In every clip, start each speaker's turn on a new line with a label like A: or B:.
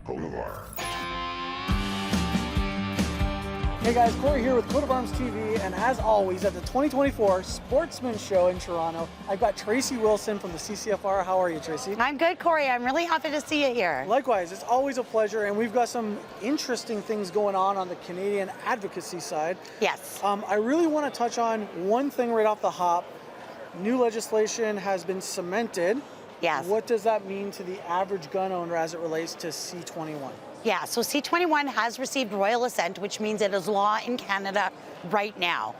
A: Coat of Arms.
B: Hey guys, Corey here with Coat of Arms TV, and as always at the 2024 Sportsman Show in Toronto, I've got Tracey Wilson from the CCFR. How are you, Tracey?
C: I'm good, Corey. I'm really happy to see you here.
B: Likewise, it's always a pleasure, and we've got some interesting things going on the Canadian advocacy side.
C: Yes.
B: I really want to touch on one thing right off the hop. New legislation has been cemented.
C: Yes.
B: What does that mean to the average gun owner as it relates to C21?
C: Yeah, so C21 has received royal assent, which means it is law in Canada right now.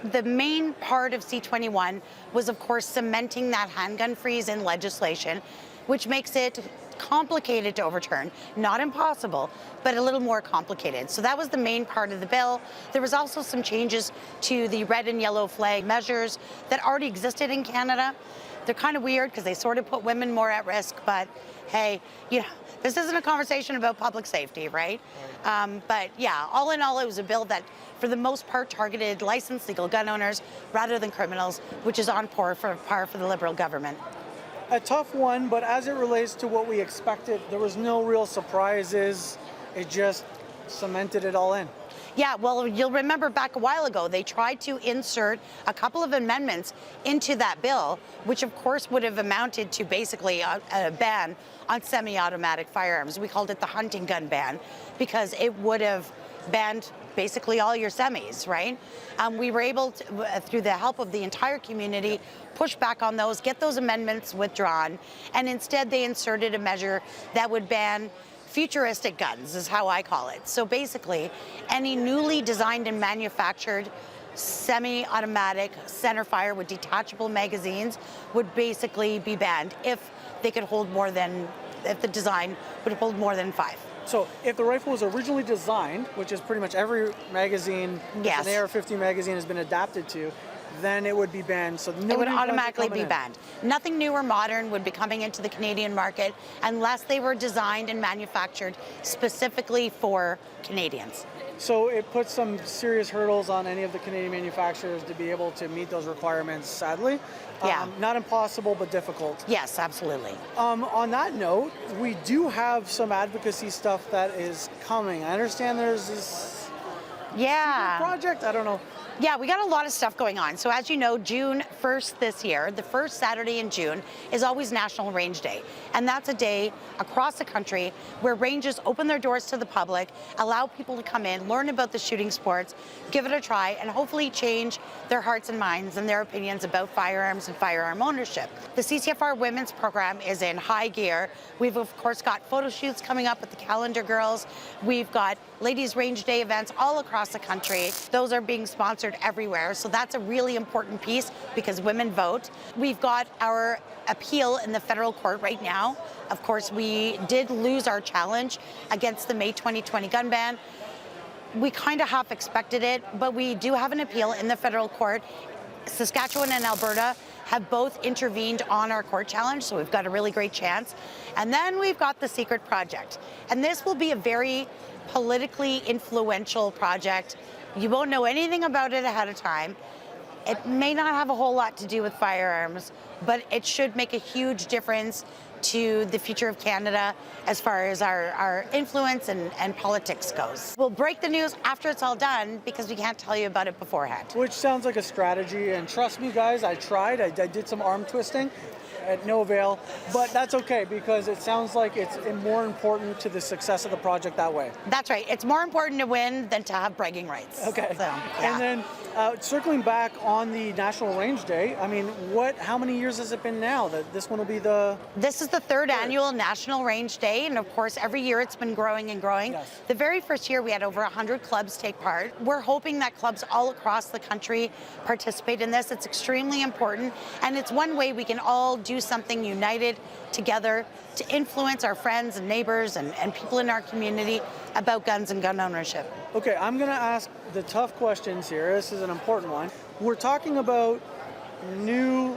C: The main part of C21 was, of course, cementing that handgun freeze in legislation, which makes it complicated to overturn. Not impossible, but a little more complicated. So that was the main part of the bill. There was also some changes to the red and yellow flag measures that already existed in Canada. They're kind of weird because they sort of put women more at risk, but hey, you know, this isn't a conversation about public safety, right? But yeah, all in all, it was a bill that, for the most part, targeted licensed legal gun owners rather than criminals, which is on par for the Liberal government.
B: A tough one, but as it relates to what we expected, there was no real surprises. It just cemented it all in.
C: Yeah, well, you'll remember back a while ago, they tried to insert a couple of amendments into that bill, which of course would have amounted to basically a ban on semi-automatic firearms. We called it the hunting gun ban because it would have banned basically all your semis, right? We were able to, through the help of the entire community, push back on those, get those amendments withdrawn, and instead they inserted a measure that would ban futuristic guns, is how I call it. So basically, any newly designed and manufactured semi-automatic centerfire with detachable magazines would basically be banned if they could hold more than, if the design would hold more than 5.
B: So if the rifle was originally designed, which is pretty much every magazine,
C: yes,
B: an AR-15 magazine has been adapted to, then it would be banned. So
C: it would automatically be banned. Nothing new or modern would be coming into the Canadian market unless they were designed and manufactured specifically for Canadians.
B: So it puts some serious hurdles on any of the Canadian manufacturers to be able to meet those requirements, sadly.
C: Yeah.
B: Not impossible, but difficult.
C: Yes, absolutely.
B: On that note, we do have some advocacy stuff that is coming. I understand there's this project, I don't know.
C: Yeah, we got a lot of stuff going on. So as you know, June 1st this year, the first Saturday in June, is always National Range Day. And that's a day across the country where ranges open their doors to the public, allow people to come in, learn about the shooting sports, give it a try, and hopefully change their hearts and minds and their opinions about firearms and firearm ownership. The CCFR Women's Program is in high gear. We've, of course, got photo shoots coming up with the Calendar Girls. We've got Ladies Range Day events all across the country. Those are being sponsored everywhere, so that's a really important piece because women vote. We've got our appeal in the federal court right now. Of course, we did lose our challenge against the May 2020 gun ban. We kind of half expected it, but we do have an appeal in the federal court. Saskatchewan and Alberta have both intervened on our court challenge, so we've got a really great chance. And then we've got the secret project. And this will be a very politically influential project. You won't know anything about it ahead of time. It may not have a whole lot to do with firearms, but it should make a huge difference to the future of Canada as far as our influence and politics goes. We'll break the news after it's all done because we can't tell you about it beforehand.
B: Which sounds like a strategy, and trust me guys, I tried, I did some arm twisting at no avail, but that's okay because it sounds like it's more important to the success of the project that way.
C: That's right. It's more important to win than to have bragging rights.
B: Okay.
C: So, yeah.
B: And then circling back on the National Range Day, I mean, how many years has it been now that this one will be the...
C: This is the third annual National Range Day, and of course every year it's been growing and growing.
B: Yes.
C: The very first year we had over 100 clubs take part. We're hoping that clubs all across the country participate in this. It's extremely important, and it's one way we can all do something united together to influence our friends and neighbors and people in our community about guns and gun ownership.
B: Okay, I'm going to ask the tough questions here. This is an important one. We're talking about new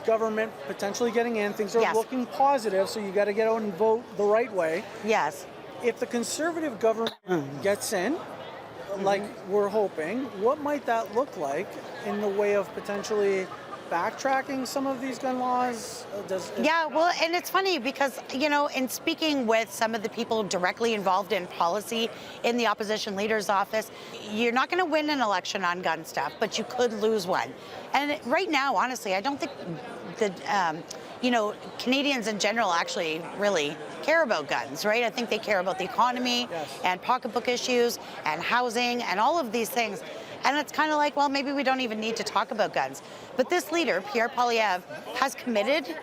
B: government potentially getting in. Things are looking positive, so you got to get out and vote the right way.
C: Yes.
B: If the Conservative government gets in, like we're hoping, what might that look like in the way of potentially backtracking some of these gun laws?
C: Yeah, well, and it's funny because, in speaking with some of the people directly involved in policy in the opposition leader's office, you're not going to win an election on gun stuff, but you could lose one. And right now, honestly, I don't think the, Canadians in general actually really care about guns, right? I think they care about the economy and pocketbook issues and housing and all of these things. And it's kind of like, well, maybe we don't even need to talk about guns. But this leader, Pierre Poilievre, has committed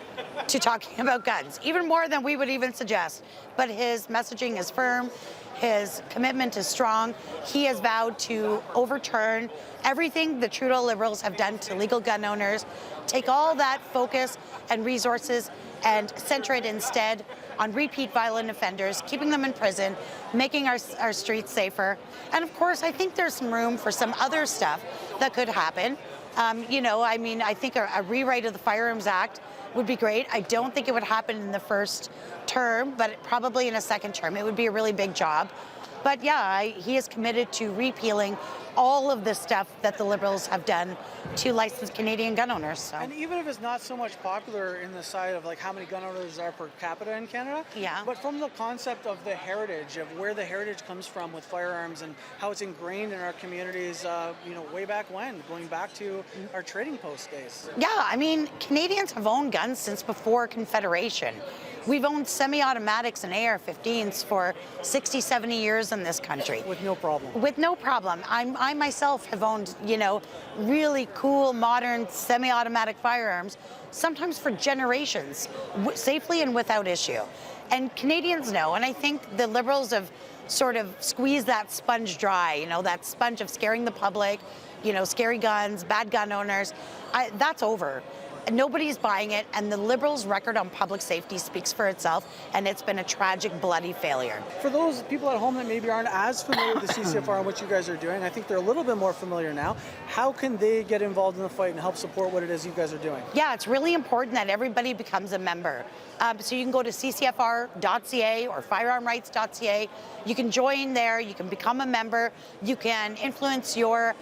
C: to talking about guns, even more than we would even suggest. But his messaging is firm. His commitment is strong. He has vowed to overturn everything the Trudeau Liberals have done to legal gun owners, take all that focus and resources and center it instead on repeat violent offenders, keeping them in prison, making our streets safer. And of course, I think there's some room for some other stuff that could happen. I think a rewrite of the Firearms Act would be great. I don't think it would happen in the first term, but probably in a second term. It would be a really big job. But yeah, he is committed to repealing all of the stuff that the Liberals have done to licensed Canadian gun owners. So.
B: And even if it's not so much popular in the side of like how many gun owners are per capita in Canada, but from the concept of the heritage, of where the heritage comes from with firearms and how it's ingrained in our communities, way back when, going back to our trading post days.
C: Yeah, I mean, Canadians have owned guns since before Confederation. We've owned semi-automatics and AR-15s for 60, 70 years in this country.
B: With no problem.
C: With no problem. I myself have owned, really cool, modern, semi-automatic firearms, sometimes for generations, safely and without issue. And Canadians know, and I think the Liberals have sort of squeezed that sponge dry, that sponge of scaring the public, scary guns, bad gun owners. That's over. Nobody's buying it, and the Liberals' record on public safety speaks for itself, and it's been a tragic, bloody failure.
B: For those people at home that maybe aren't as familiar with the CCFR and what you guys are doing, I think they're a little bit more familiar now. How can they get involved in the fight and help support what it is you guys are doing?
C: Yeah, it's really important that everybody becomes a member. So you can go to ccfr.ca or firearmrights.ca. You can join there. You can become a member. You can influence your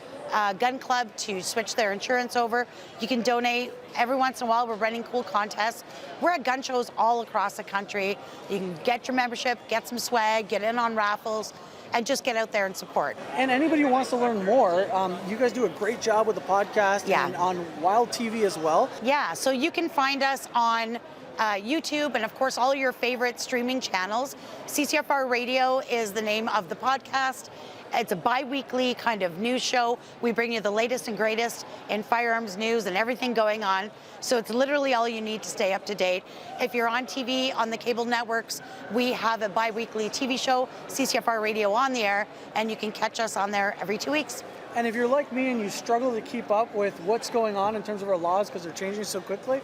C: gun club to switch their insurance over. You can donate. Every once in a while, we're running cool contests. We're at gun shows all across the country. You can get your membership, get some swag, get in on raffles, and just get out there and support.
B: And anybody who wants to learn more, you guys do a great job with the podcast and on Wild TV as well.
C: Yeah, so you can find us on YouTube and, of course, all your favorite streaming channels. CCFR Radio is the name of the podcast. It's a bi-weekly kind of news show. We bring you the latest and greatest in firearms news and everything going on. So it's literally all you need to stay up to date. If you're on TV, on the cable networks, we have a bi-weekly TV show, CCFR Radio on the air, and you can catch us on there every 2 weeks.
B: And if you're like me and you struggle to keep up with what's going on in terms of our laws because they're changing so quickly,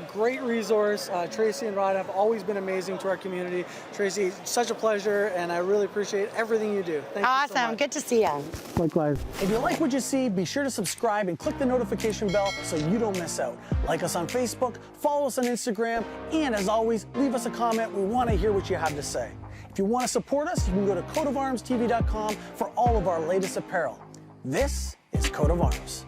B: great resource. Tracey and Rod have always been amazing to our community. Tracey, such a pleasure, and I really appreciate everything you do. Thank you so much.
C: Good to see you.
B: Likewise. If you like what you see, be sure to subscribe and click the notification bell so you don't miss out. Like us on Facebook, follow us on Instagram, and as always, leave us a comment. We want to hear what you have to say. If you want to support us, you can go to coatofarmstv.com for all of our latest apparel. This is Coat of Arms.